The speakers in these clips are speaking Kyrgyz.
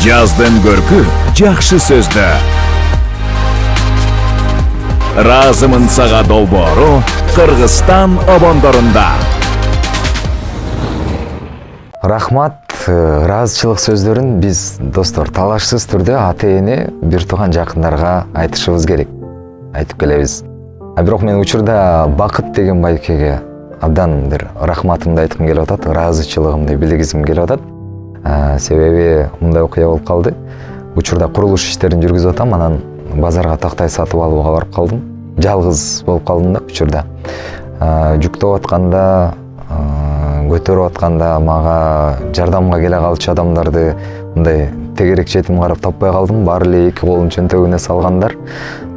Жаздын көркү жакшы сөздө. Разымын сага долбоору Кыргызстан обондорунда. Рахмат, ыраазычылык сөздөрүн биз достор талашсыз түрдө ата-эне, бир тууган жакындарга айтышыбыз керек. Айтып келебиз. Бирок мен учурда бакыт деген байкеге абдан бир рахматымды айткым келип атат, ыраазычылыгымды билдиргизим келип атат. Себеби мындай окуя болуп калды. Учурда курулуш иштерин жүргүзүп атам, анан базарга тактай сатып алууга барып калдым. Жалгыз болуп калдым да учурда. Жүктөп атканда, көтөрүп атканда мага жардамга келе калчу адамдарды мындай тегерек четим карап таппай калдым. Баары эле эки колун чөнтөгүнө салгандар.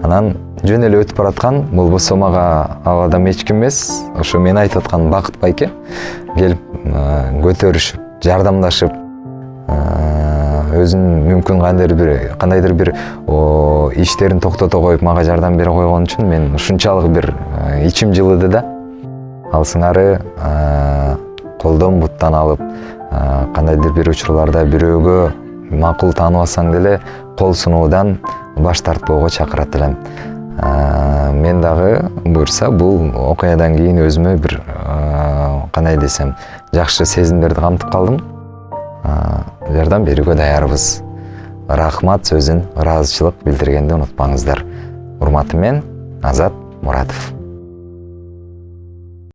Анан жөн эле өтүп бараткан, болбосо мага ал адам эч ким эмес, ошо мен айтып аткан бакыт байке келип көтөрүшүп, жардамдашып, өзүнүн мүмкүн кандайдыр бир иштерин токтото коюп мага жардам бере койгон үчүн мен ушунчалык бир ичим жылыды да. Ал сыңары колдон буттан алып, кандайдыр бир учурларда бирөөгө макул тааныбасаң деле кол сунуудан баш тартпоого чакырат элем. Мен дагы буюрса бул окуядан кийин өзүмө бир кандай десем, жакшы сезимдерди камтып калдым. Жардам берүүгө даярбыз. Рахмат сөзүн ыраазычылык билдиргенди унутпаңыздар. Урматы мен Азат Муратов.